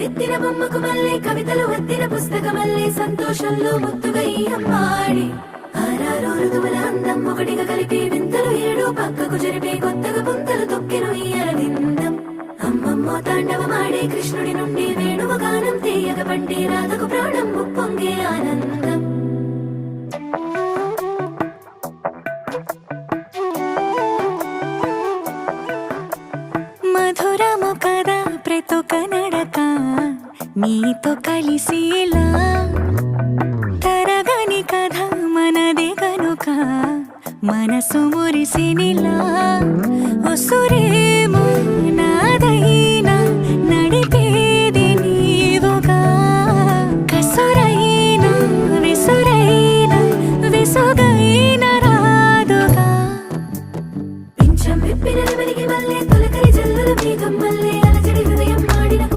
ఎత్తిన బొమ్మకు మళ్ళీ కవితలు వత్తిన పుస్తకమల్లే సంతోషంలో ముద్దుగా ఈ అమ్మాడి ఆరారు ఋతువుల అందం ఒకటిగా కలిపి వింతలు ఏడు పక్కకు జరిపే కొత్తగా పుంతలు తొక్కెను ఈ అరవిందం అమ్మమ్మో తాండవమాడే కృష్ణుడి నుండి వేణువ గానం తీయగ పండి రాధకు ప్రాణం ఉప్పొంగే ఆనందం మధురము కదా ప్రతొక నడక నీతో కలిసేలా తరగని కథ మనదే కనుక మనసు మురిసినిలా ఒసురే